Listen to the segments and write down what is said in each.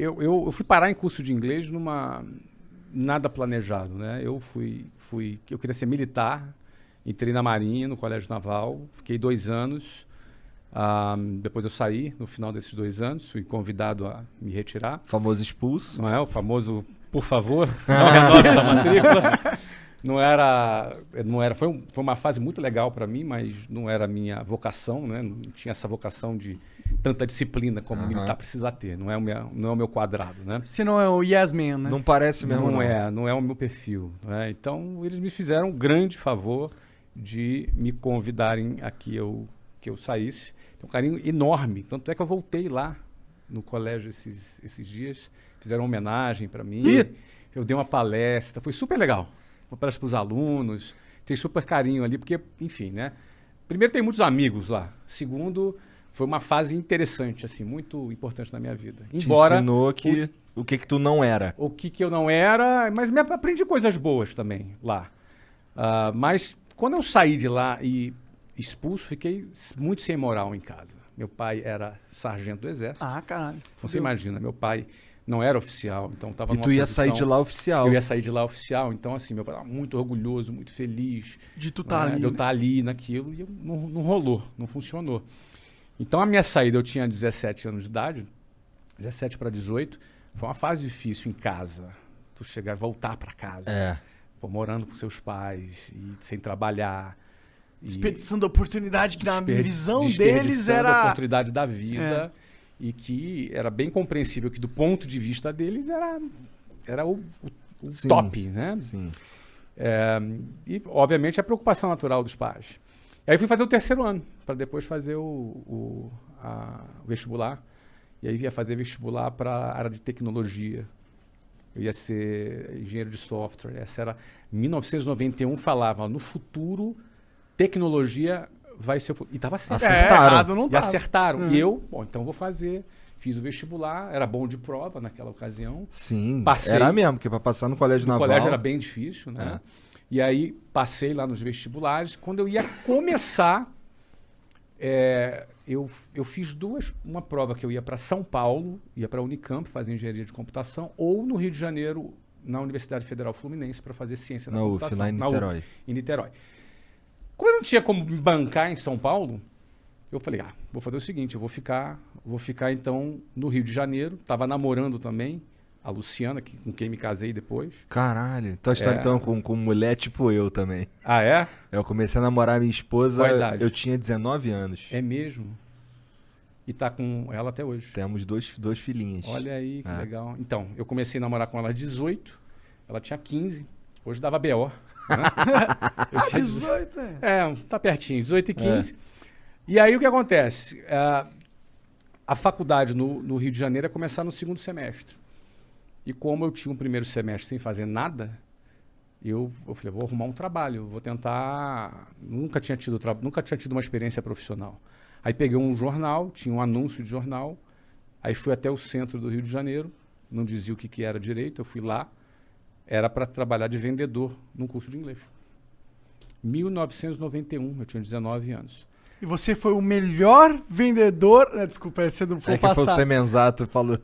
eu fui parar em curso de inglês nada planejado, né? Eu queria ser militar, entrei na Marinha, no Colégio Naval, fiquei 2 anos. Depois eu saí no final desses 2 anos, fui convidado a me retirar. Famoso expulso. Não é? O famoso, por favor, não renove a matrícula. Foi uma fase muito legal para mim, mas não era a minha vocação, né? Não tinha essa vocação de tanta disciplina como militar precisa ter. Não é o meu quadrado, né? Você não é o yes man, né? Não parece mesmo, não é o meu perfil. Né? Então, eles me fizeram um grande favor de me convidarem a que eu saísse. Tem um carinho enorme. Tanto é que eu voltei lá no colégio esses dias. Fizeram uma homenagem para mim. Eu dei uma palestra. Foi super legal. Uma palestra para os alunos. Tem super carinho ali, porque, enfim, né? Primeiro, tem muitos amigos lá. Segundo, foi uma fase interessante, assim, muito importante na minha vida. Embora te ensinou o que tu não era. O que eu não era, mas aprendi coisas boas também lá. Mas quando eu saí de lá e expulso, fiquei muito sem moral em casa. Meu pai era sargento do exército. Caralho. Você imagina, meu pai não era oficial, então estava numa E tu ia posição, sair de lá oficial. Eu ia sair de lá oficial, então assim, meu pai estava muito orgulhoso, muito feliz. De tu tá ali. De eu estar ali naquilo, e não rolou, não funcionou. Então a minha saída, eu tinha 17 anos de idade, 17 para 18, foi uma fase difícil em casa. Tu chegar e voltar para casa. Morando com seus pais, e sem trabalhar. Desperdiçando a oportunidade que na visão deles era... a oportunidade da vida. E que era bem compreensível que do ponto de vista deles era o top, né? Sim. E, obviamente, a preocupação natural dos pais. Aí fui fazer o 3º ano, para depois fazer o vestibular. E aí ia fazer vestibular para a área de tecnologia. Eu ia ser engenheiro de software. Essa era... Em 1991 falava, no futuro, tecnologia vai ser... E estava certo. Acertaram. Não e acertaram. E eu, então vou fazer. Fiz o vestibular, era bom de prova naquela ocasião. Sim, passei, era mesmo, porque para passar no colégio naval... O colégio era bem difícil, né? E aí passei lá nos vestibulares. Quando eu ia começar, eu fiz uma prova que eu ia para São Paulo, ia para a Unicamp fazer engenharia de computação, ou no Rio de Janeiro, na Universidade Federal Fluminense, para fazer ciência da computação. Lá em Niterói. Em Niterói. Como eu não tinha como me bancar em São Paulo, eu falei, vou fazer o seguinte, eu vou ficar então no Rio de Janeiro. Estava namorando também a Luciana, com quem me casei depois. Caralho, tua história então com mulher tipo eu também. Ah, é? Eu comecei a namorar minha esposa, qual a idade? Eu tinha 19 anos. É mesmo? E tá com ela até hoje? Temos dois filhinhos. Olha aí, que legal. Então, eu comecei a namorar com ela aos 18, ela tinha 15, hoje dava B.O. Né? Eu tinha 18, tá pertinho, 18 e 15. E aí o que acontece? A faculdade no Rio de Janeiro ia começar no 2º semestre. E como eu tinha um 1º semestre sem fazer nada, eu falei, vou arrumar um trabalho, vou tentar... Nunca tinha tido uma experiência profissional. Aí peguei um jornal, tinha um anúncio de jornal, aí fui até o centro do Rio de Janeiro, não dizia o que era direito, eu fui lá, era para trabalhar de vendedor num curso de inglês. 1991, eu tinha 19 anos. E você foi o melhor vendedor... Desculpa, você não foi passar. Foi o Semenzato falou.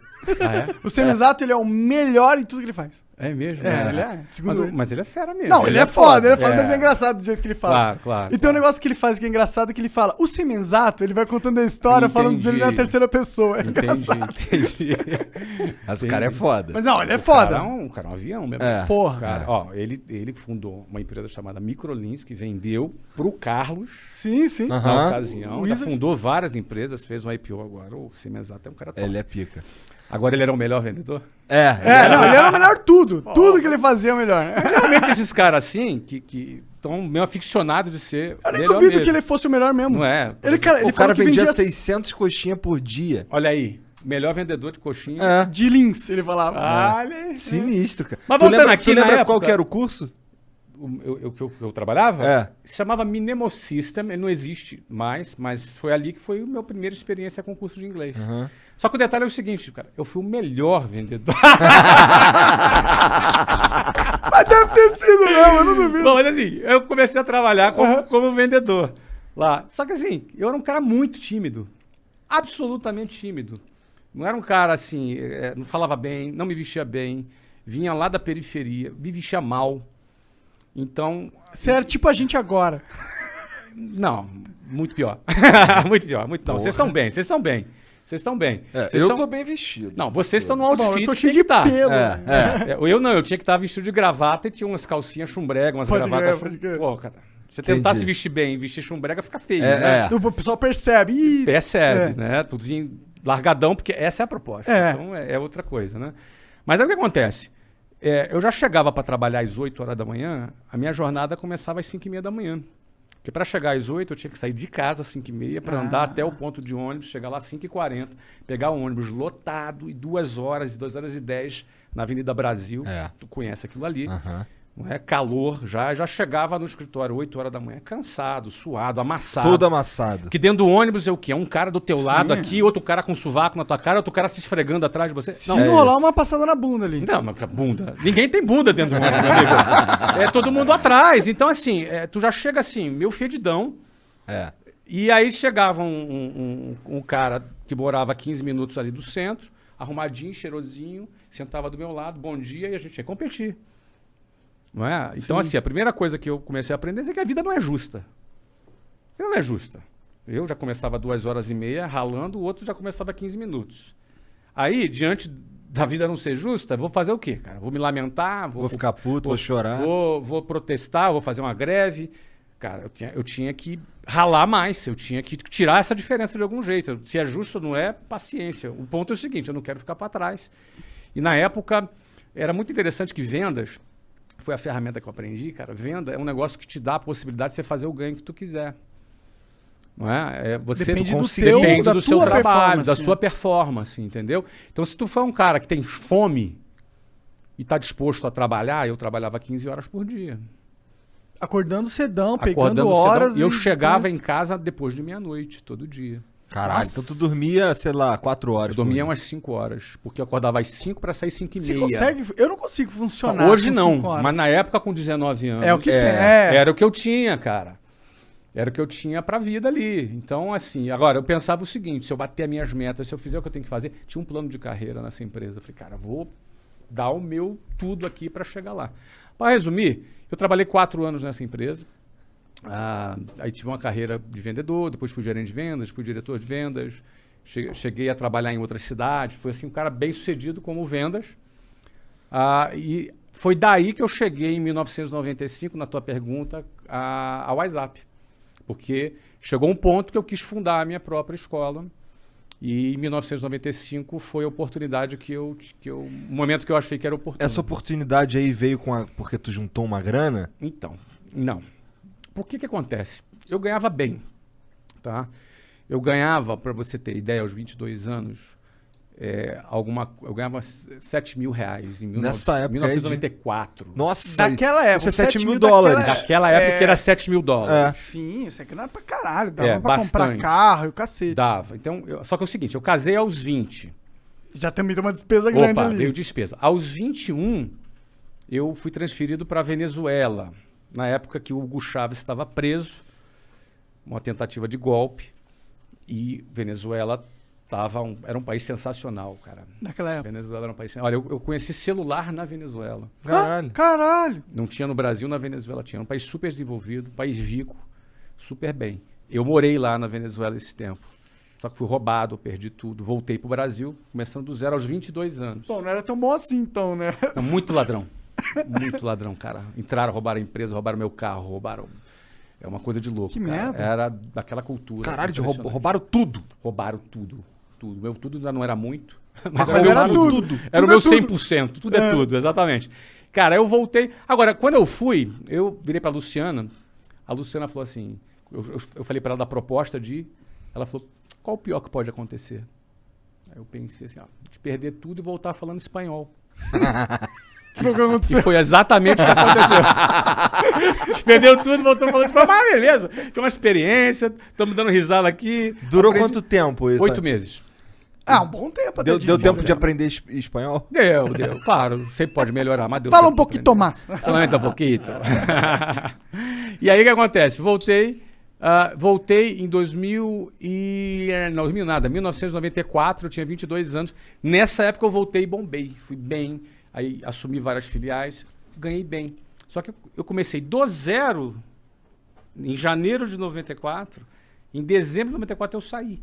O Semenzato, ele é o melhor em tudo que ele faz. É mesmo? Ele é. Mas ele é fera mesmo. Não, ele é foda, mas é engraçado do jeito que ele fala. Claro. E tem um negócio que ele faz que é engraçado, que ele fala, o Semenzato, ele vai contando a história, falando dele na terceira pessoa. Entendi. Mas o cara é foda. Mas não, ele é foda. O cara é um avião mesmo. Porra. Cara, ele fundou uma empresa chamada Microlins, que vendeu pro Carlos. Sim. Na ocasião. Já fundou várias empresas, fez um IPO agora. O Semenzato é um cara top. Ele é pica. Agora ele era o melhor vendedor? Ele era o melhor tudo. Tudo que ele fazia é o melhor. Mas realmente esses caras assim, que estão meio aficionados de ser eu nem duvido que ele fosse o melhor mesmo. Não é? Ele o cara vendia 600 coxinhas por dia. Olha aí. Melhor vendedor de coxinha. De Lins, ele falava. Olha aí. Sinistro, cara. Mas voltando aqui, tu lembra época, qual que era o curso? Eu trabalhava? Se chamava Minemo System, ele não existe mais, mas foi ali que foi a minha primeira experiência com curso de inglês. Só que o detalhe é o seguinte, cara, eu fui o melhor vendedor. Mas deve ter sido mesmo, eu não duvido. Bom, mas assim, eu comecei a trabalhar como vendedor lá. Só que assim, eu era um cara muito tímido, absolutamente tímido. Não era um cara assim, não falava bem, não me vestia bem, vinha lá da periferia, me vestia mal. Então... Você era tipo a gente agora. Não, muito pior. Muito pior, muito não. Vocês estão bem, vocês estão bem. Vocês estão bem. Eu tô bem vestido. Não, vocês estão no outfit eu tô que cheio tem de que tá. pelo. Eu não, eu tinha que estar vestido de gravata e tinha umas calcinhas chumbrega, umas Pode gravatas. crer, pode crer. Pô, cara, você tentar Entendi. se vestir bem e vestir chumbrega fica feio, né? O pessoal percebe. Ih, Percebe, né? Tudo largadão, porque essa é a proposta. Então é outra coisa, né? Mas aí o que acontece? Eu já chegava para trabalhar às 8 horas da manhã, a minha jornada começava às 5h30 da manhã. Porque para chegar às 8 eu tinha que sair de casa às 5h30 para andar até o ponto de ônibus, chegar lá às 5h40, pegar o ônibus lotado e 2 horas, 2h10 na Avenida Brasil. Tu conhece aquilo ali. Não é? Calor, já chegava no escritório 8 horas da manhã, cansado, suado, amassado. Todo amassado. Porque dentro do ônibus é o quê? É um cara do teu lado aqui, outro cara com sovaco na tua cara, outro cara se esfregando atrás de você. se não rolar uma passada na bunda ali. Não, mas bunda. Ninguém tem bunda dentro do ônibus, meu amigo. É todo mundo atrás. Então, assim, tu já chega assim, meio fedidão. E aí chegava um cara que morava 15 minutos ali do centro, arrumadinho, cheirosinho, sentava do meu lado, bom dia, e a gente ia competir. Não é? Então, assim, a primeira coisa que eu comecei a aprender é que a vida não é justa. Ela não é justa. Eu já começava 2h30 ralando, o outro já começava 15 minutos. Aí, diante da vida não ser justa, vou fazer o quê, cara? Vou me lamentar? Vou ficar puto, vou chorar. Vou protestar, vou fazer uma greve. Cara, eu tinha que ralar mais, eu tinha que tirar essa diferença de algum jeito. Se é justo ou não é, paciência. O ponto é o seguinte, eu não quero ficar para trás. E na época, era muito interessante que vendas... Foi a ferramenta que eu aprendi, cara. Venda é um negócio que te dá a possibilidade de você fazer o ganho que tu quiser. Não é? Você Depende do depende da do seu tua trabalho, da performance, sua performance, entendeu? Então, se tu for um cara que tem fome e está disposto a trabalhar, eu trabalhava 15 horas por dia. Acordando cedão, Acordando pegando horas. cedão, e eu chegava em casa depois de meia-noite, todo dia. Caralho, então tu dormia, sei lá, 4 horas. Eu dormia umas 5 horas, porque eu acordava às 5 para sair 5h30. Você consegue? Eu não consigo funcionar. Hoje com não, 5 horas. mas na época com 19 anos. É o que tem. Era o que eu tinha, cara. Era o que eu tinha pra vida ali. Então, assim, agora eu pensava o seguinte: se eu bater as minhas metas, se eu fizer o que eu tenho que fazer, tinha um plano de carreira nessa empresa. Eu falei, cara, vou dar o meu tudo aqui pra chegar lá. Para resumir, eu trabalhei 4 anos nessa empresa. Aí tive uma carreira de vendedor, depois fui gerente de vendas, fui diretor de vendas, cheguei a trabalhar em outras cidades, fui assim um cara bem sucedido como vendas. E foi daí que eu cheguei em 1995, na tua pergunta, ao WhatsApp. Porque chegou um ponto que eu quis fundar a minha própria escola. E em 1995 foi a oportunidade o momento que eu achei que era oportuno. Essa oportunidade aí veio porque tu juntou uma grana? Então, não. Por que acontece? Eu ganhava bem, tá? Eu ganhava, para você ter ideia, aos 22 anos, eu ganhava R$7.000 em Nessa época 1994. Nossa, daquela época. isso é $7.000. Daquela época era $7.000. Sim, isso aqui não era pra caralho. Dava pra bastante. comprar carro e o cacete. Dava. Então, só que é o seguinte, eu casei aos 20. Já também tem uma despesa grande ali. Veio despesa. Aos 21, eu fui transferido para Venezuela. Na época que o Hugo Chávez estava preso, uma tentativa de golpe, e Venezuela era um país sensacional, cara. Naquela época. Venezuela era um país sensacional. Olha, eu conheci celular na Venezuela. Caralho. Não tinha no Brasil, na Venezuela tinha. Um país super desenvolvido, um país rico, super bem. Eu morei lá na Venezuela esse tempo. Só que fui roubado, perdi tudo. Voltei pro Brasil, começando do zero aos 22 anos. Bom, não era tão bom assim então, né? Não, muito ladrão. Muito ladrão, cara. Entraram, roubaram a empresa, roubaram meu carro, roubaram... É uma coisa de louco, que cara. merda. Era daquela cultura. Caralho, roubaram tudo. Roubaram tudo. Tudo. Meu tudo já não era muito. Mas era tudo. Era o meu 100%. Tudo é tudo, exatamente. Cara, eu voltei... Agora, quando eu fui, eu virei pra Luciana. A Luciana falou assim... Eu falei pra ela da proposta de... Ela falou, qual o pior que pode acontecer? Aí eu pensei assim, de perder tudo e voltar falando espanhol. E foi exatamente o que aconteceu. A gente perdeu tudo, voltou falando espanhol. Mas beleza, tinha uma experiência, estamos dando risada aqui. Durou quanto tempo isso? 8 meses. Um bom tempo. Deu tempo de aprender espanhol? Deu. Claro, sempre pode melhorar, mas deu. Fala um pouquinho, Tomás. Fala um pouquinho. E aí o que acontece? Voltei, Voltei em 1994, eu tinha 22 anos. Nessa época eu voltei e bombei. Fui bem, aí assumi várias filiais, ganhei bem. Só que eu comecei do zero em janeiro de 94. Em dezembro de 94 eu saí.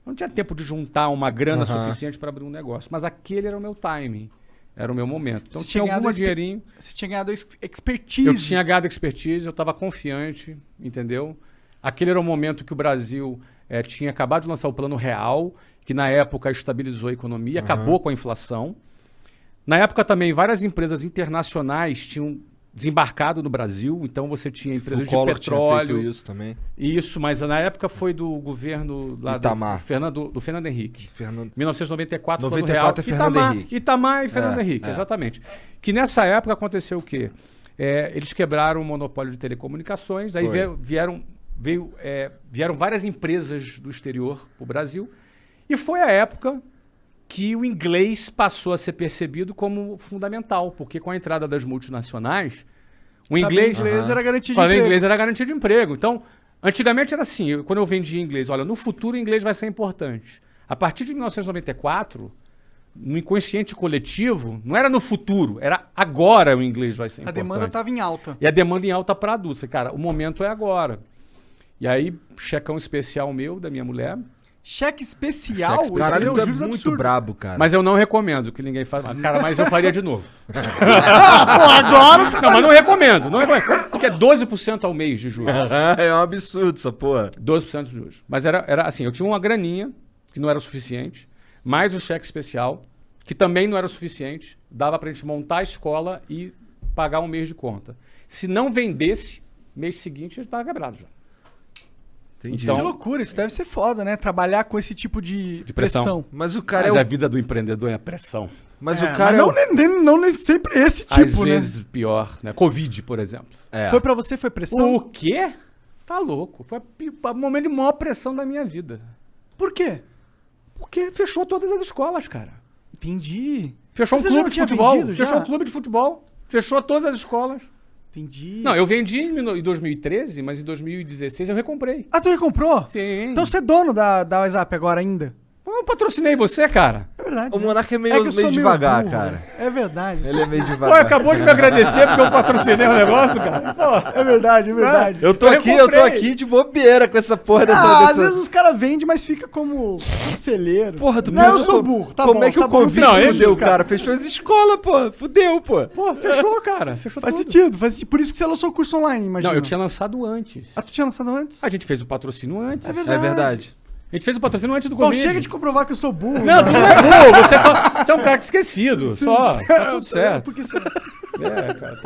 Não tinha tempo de juntar uma grana suficiente para abrir um negócio. Mas aquele era o meu timing. Era o meu momento. Então tinha algum dinheirinho. Você tinha ganhado expertise. Eu tinha ganhado expertise, eu estava confiante, entendeu? Aquele era o momento que o Brasil tinha acabado de lançar o Plano Real, que na época estabilizou a economia, acabou com a inflação. Na época também várias empresas internacionais tinham desembarcado no Brasil, então você tinha empresas de petróleo. Tinha feito isso também. Isso, mas na época foi do governo lá do Fernando Henrique. 1994, Plano Real. É Fernando Henrique. Itamar e Fernando Henrique, exatamente. Que nessa época aconteceu o quê? Eles quebraram o monopólio de telecomunicações, aí vieram várias empresas do exterior para o Brasil, e foi a época que o inglês passou a ser percebido como fundamental, porque com a entrada das multinacionais, o inglês era garantia de emprego. Inglês era garantia de emprego. Então, antigamente era assim, quando eu vendia inglês, olha, no futuro o inglês vai ser importante. A partir de 1994, no inconsciente coletivo, não era no futuro, era agora o inglês vai ser importante. A demanda estava em alta. E a demanda em alta para adultos. Falei, cara, o momento é agora. E aí, checão especial meu, da minha mulher. Cheque especial? Caralho, tu é muito brabo, cara. Mas eu não recomendo que ninguém faça. Cara, mas eu faria de novo. Agora você não, mas não recomendo. Porque é 12% ao mês de juros. É um absurdo essa porra. 12% de juros. Mas era assim, eu tinha uma graninha, que não era o suficiente, mais o cheque especial, que também não era o suficiente, dava pra gente montar a escola e pagar um mês de conta. Se não vendesse, mês seguinte a gente tava quebrado já. Entendi. Então, que loucura, isso deve ser foda, né? Trabalhar com esse tipo de pressão. Mas o cara a vida do empreendedor é a pressão. Mas o cara não nem sempre esse tipo, às vezes pior, né? Covid, por exemplo. Foi pra você, foi pressão? O quê? Tá louco. Foi o momento de maior pressão da minha vida. Por quê? Porque fechou todas as escolas, cara. Entendi. Fechou um clube de futebol. Fechou um clube de futebol. Fechou todas as escolas. Entendi. Não, eu vendi em 2013, mas em 2016 eu recomprei. Ah, tu recomprou? Sim. Então você é dono da WhatsApp agora ainda? Eu patrocinei você, cara. É verdade. O Monarca é meio devagar, cara. É verdade. Ele é meio devagar. Pô, acabou de me agradecer porque eu patrocinei o negócio, cara. Pô. É verdade, é verdade. Eu tô aqui de bobeira com essa porra às vezes os caras vendem, mas fica como conselheiro. Porra, tu não, eu sou burro. Tá como bom, é que o Covid fudeu, cara? Fechou as escolas, pô. Fudeu, pô. Pô, fechou, cara. Fechou faz tudo. Sentido, faz sentido. Por isso que você lançou o curso online, imagina. Não, eu tinha lançado antes. Ah, tu tinha lançado antes? A gente fez o patrocínio antes. É verdade. É verdade. A gente fez o patrocínio antes do Bom, Covid. chega de comprovar que eu sou burro. Não, tu não é burro. Você é um cara esquecido. Só. Tá tudo certo. Por que será? Cara.